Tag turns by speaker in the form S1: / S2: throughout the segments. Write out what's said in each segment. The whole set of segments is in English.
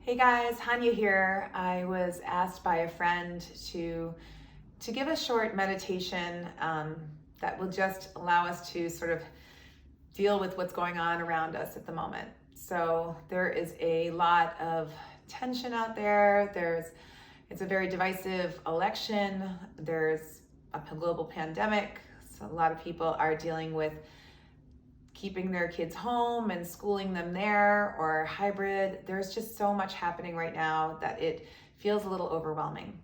S1: Hey guys, Hania here. I was asked by a friend to give a short meditation that will just allow us to sort of deal with what's going on around us at the moment. So there is a lot of tension out there. It's a very divisive election. There's a global pandemic. So a lot of people are dealing with keeping their kids home and schooling them there or hybrid. There's just so much happening right now that it feels a little overwhelming.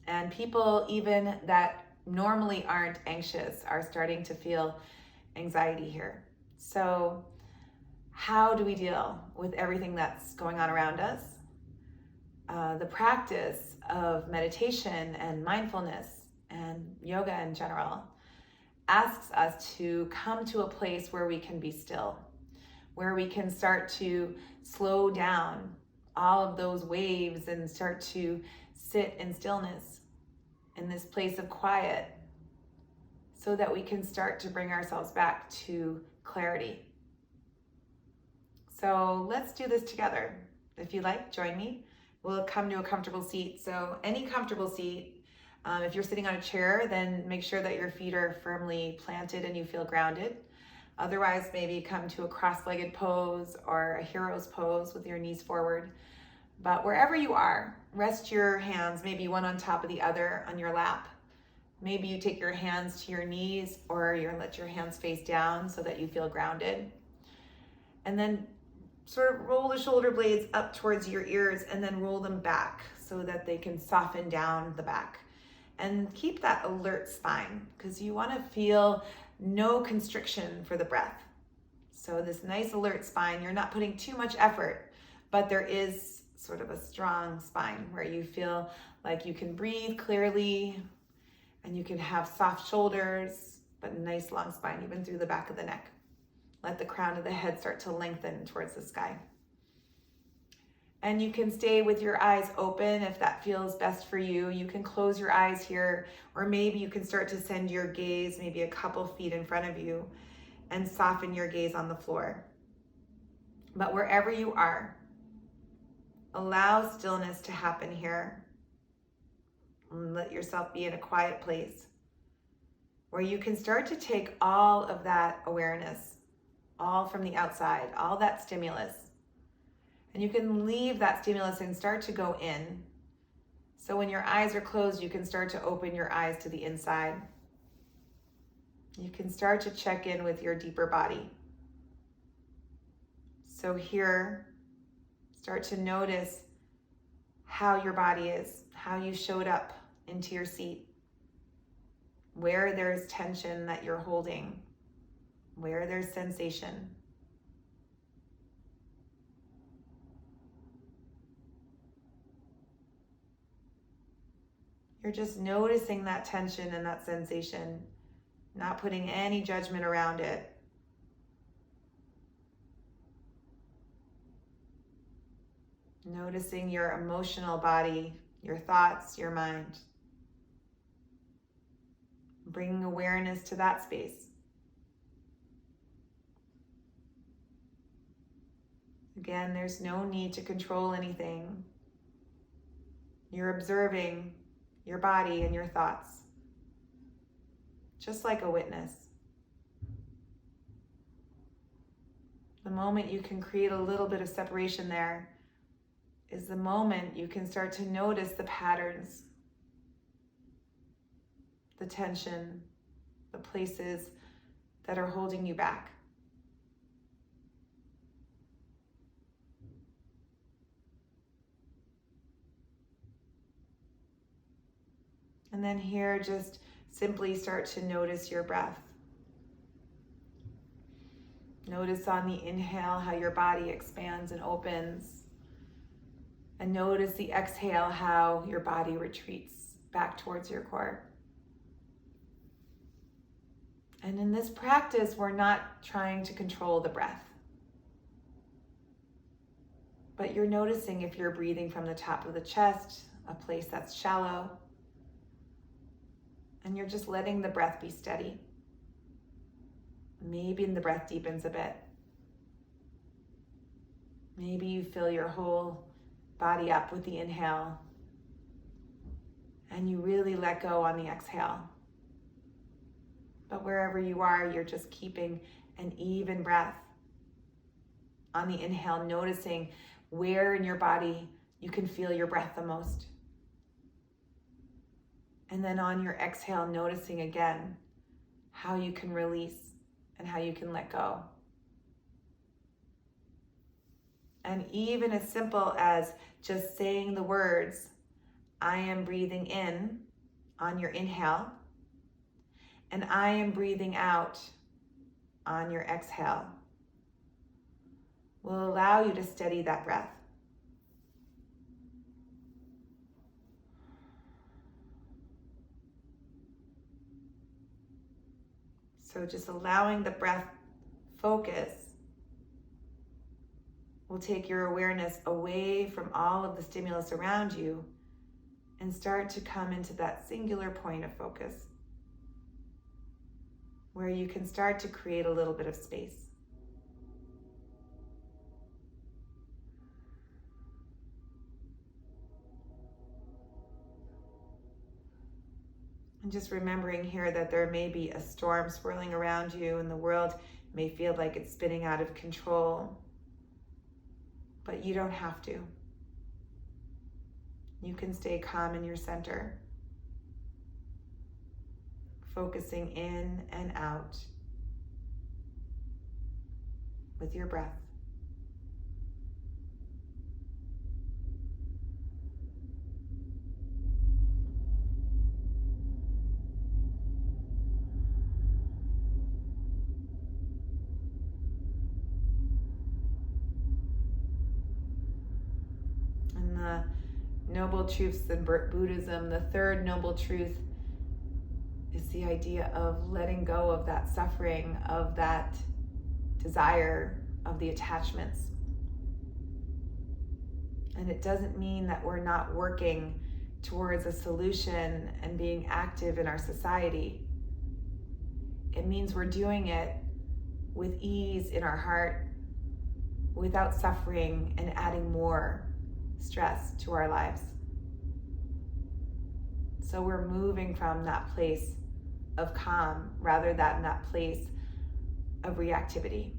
S1: And people, even that normally aren't anxious, are starting to feel anxiety here. So, how do we deal with everything that's going on around us? The practice of meditation and mindfulness and yoga in general asks us to come to a place where we can be still, where we can start to slow down all of those waves and start to sit in stillness in this place of quiet so that we can start to bring ourselves back to clarity. So let's do this together. If you like, join me. We'll come to a comfortable seat. So any comfortable seat. If you're sitting on a chair, then make sure that your feet are firmly planted and you feel grounded. Otherwise, maybe come to a cross-legged pose or a hero's pose with your knees forward. But wherever you are, rest your hands, maybe one on top of the other on your lap. Maybe you take your hands to your knees or you let your hands face down so that you feel grounded. And then sort of roll the shoulder blades up towards your ears and then roll them back so that they can soften down the back. And keep that alert spine because you want to feel no constriction for the breath. So this nice alert spine, you're not putting too much effort, but there is sort of a strong spine where you feel like you can breathe clearly and you can have soft shoulders, but a nice long spine even through the back of the neck. Let the crown of the head start to lengthen towards the sky. And you can stay with your eyes open if that feels best for you. You can close your eyes here, or maybe you can start to send your gaze maybe a couple feet in front of you and soften your gaze on the floor. But wherever you are, allow stillness to happen here. And let yourself be in a quiet place where you can start to take all of that awareness, all from the outside, all that stimulus, and you can leave that stimulus and start to go in. So when your eyes are closed, you can start to open your eyes to the inside. You can start to check in with your deeper body. So here, start to notice how your body is, how you showed up into your seat, where there's tension that you're holding, where there's sensation. You're just noticing that tension and that sensation, not putting any judgment around it. Noticing your emotional body, your thoughts, your mind. Bringing awareness to that space. Again, there's no need to control anything. You're observing your body and your thoughts, just like a witness. The moment you can create a little bit of separation there is the moment you can start to notice the patterns, the tension, the places that are holding you back. And then here, just simply start to notice your breath. Notice on the inhale how your body expands and opens. And notice the exhale how your body retreats back towards your core. And in this practice, we're not trying to control the breath. But you're noticing if you're breathing from the top of the chest, a place that's shallow, and you're just letting the breath be steady. Maybe the breath deepens a bit. Maybe you feel your whole body up with the inhale, and you really let go on the exhale. But wherever you are, you're just keeping an even breath. On the inhale, noticing where in your body you can feel your breath the most. And then on your exhale, noticing again how you can release and how you can let go. And even as simple as just saying the words, I am breathing in on your inhale, and I am breathing out on your exhale, will allow you to steady that breath. So just allowing the breath focus will take your awareness away from all of the stimulus around you and start to come into that singular point of focus where you can start to create a little bit of space. And just remembering here that there may be a storm swirling around you and the world may feel like it's spinning out of control, but you don't have to. You can stay calm in your center, focusing in and out with your breath. And the noble truths in Buddhism, the third noble truth is the idea of letting go of that suffering, of that desire, of the attachments. And it doesn't mean that we're not working towards a solution and being active in our society. It means we're doing it with ease in our heart, without suffering and adding more stress to our lives. So we're moving from that place of calm rather than that place of reactivity.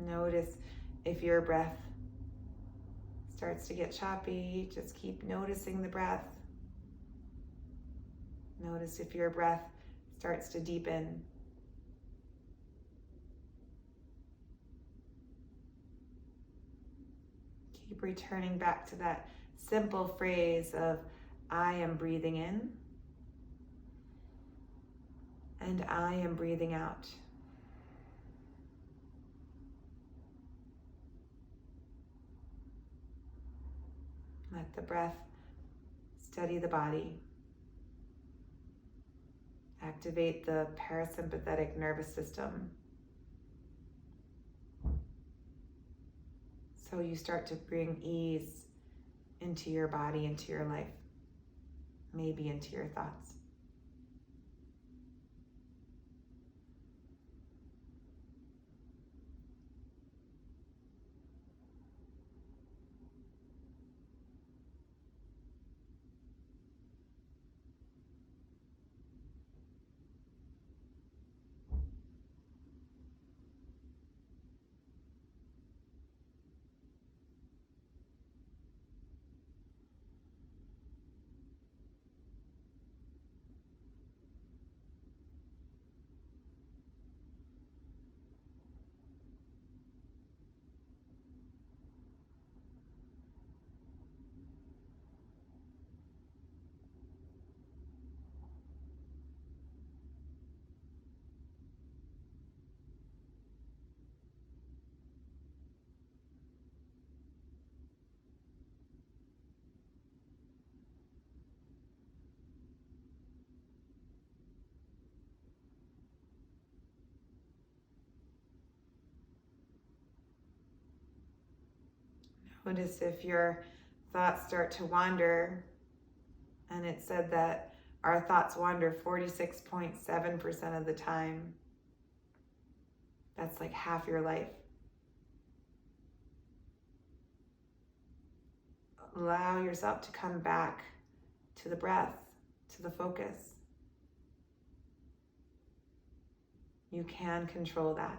S1: Notice if your breath starts to get choppy, just keep noticing the breath. Notice if your breath starts to deepen. Keep returning back to that simple phrase of I am breathing in and I am breathing out. Let the breath steady the body. Activate the parasympathetic nervous system. So you start to bring ease into your body, into your life, maybe into your thoughts. Notice if your thoughts start to wander, and it said that our thoughts wander 46.7% of the time. That's like half your life. Allow yourself to come back to the breath, to the focus. You can control that.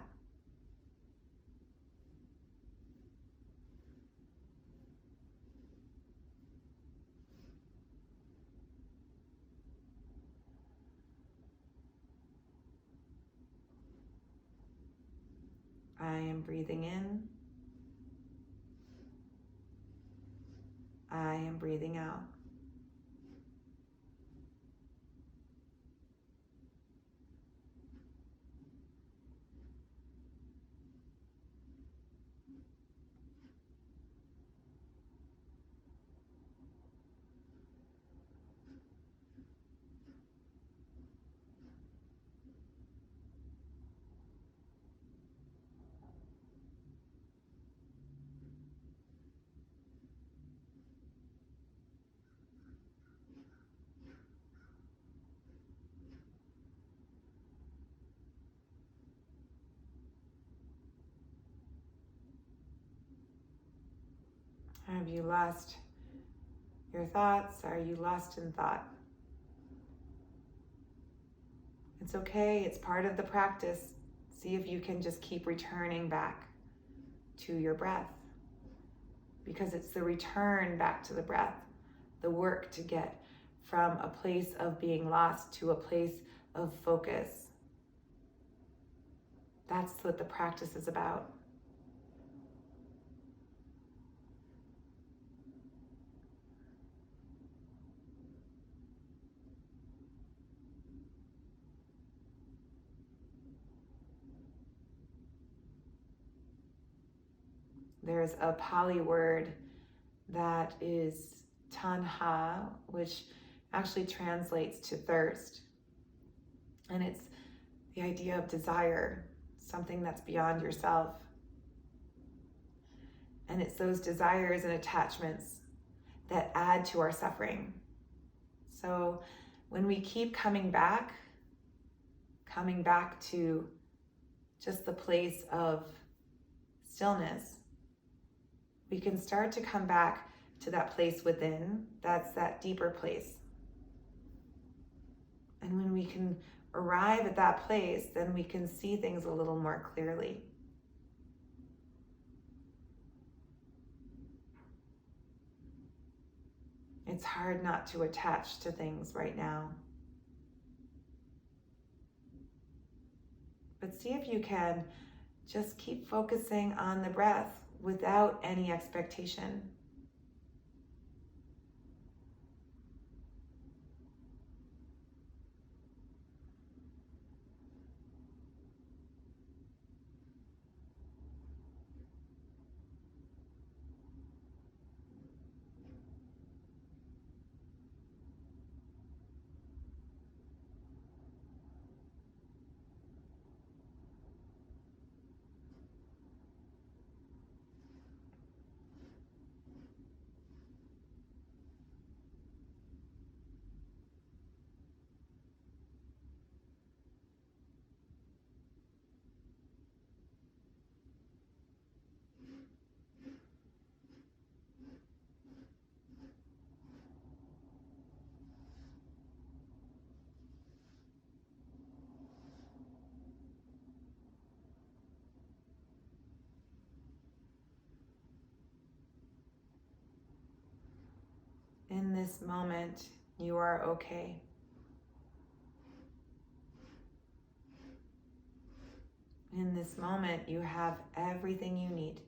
S1: I am breathing in. I am breathing out. Have you lost your thoughts? Are you lost in thought? It's okay, it's part of the practice. See if you can just keep returning back to your breath, because it's the return back to the breath, the work to get from a place of being lost to a place of focus. That's what the practice is about. There's a Pali word that is tanha, which actually translates to thirst. And it's the idea of desire, something that's beyond yourself. And it's those desires and attachments that add to our suffering. So when we keep coming back to just the place of stillness, we can start to come back to that place within, that's that deeper place. And when we can arrive at that place, then we can see things a little more clearly. It's hard not to attach to things right now. But see if you can just keep focusing on the breath without any expectation. In this moment, you are okay. In this moment, you have everything you need.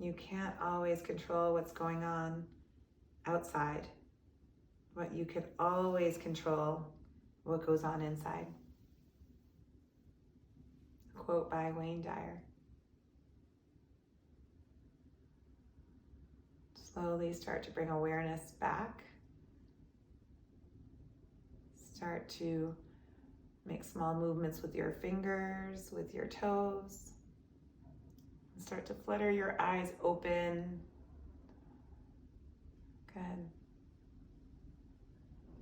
S1: You can't always control what's going on outside, but you can always control what goes on inside. A quote by Wayne Dyer. Slowly start to bring awareness back. Start to make small movements with your fingers, with your toes. Start to flutter your eyes open. Good.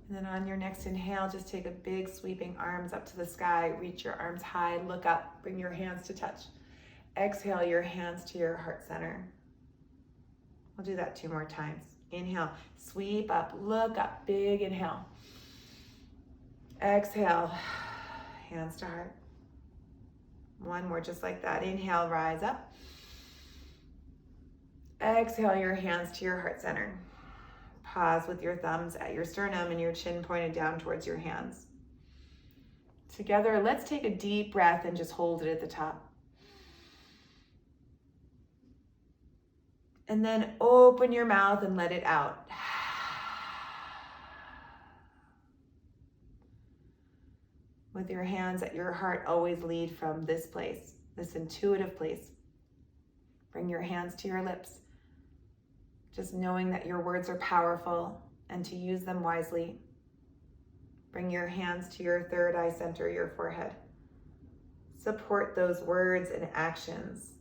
S1: And then on your next inhale, just take a big sweeping arms up to the sky. Reach your arms high, look up, bring your hands to touch. Exhale your hands to your heart center. We'll do that 2 more times. Inhale, sweep up, look up, big inhale. Exhale, hands to heart. 1 more just like that. Inhale, rise up. Exhale your hands to your heart center. Pause with your thumbs at your sternum and your chin pointed down towards your hands. Together, let's take a deep breath and just hold it at the top. And then open your mouth and let it out. With your hands at your heart, always lead from this place, this intuitive place. Bring your hands to your lips. Just knowing that your words are powerful and to use them wisely. Bring your hands to your third eye center, your forehead. Support those words and actions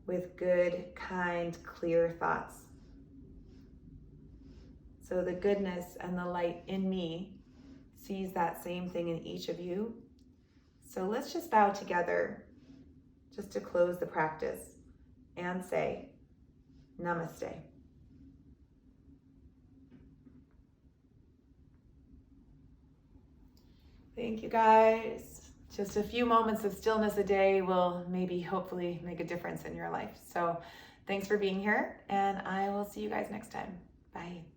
S1: with good, kind, clear thoughts. So the goodness and the light in me sees that same thing in each of you. So let's just bow together just to close the practice and say, Namaste. Thank you guys. Just a few moments of stillness a day will maybe hopefully make a difference in your life. So thanks for being here, and I will see you guys next time. Bye.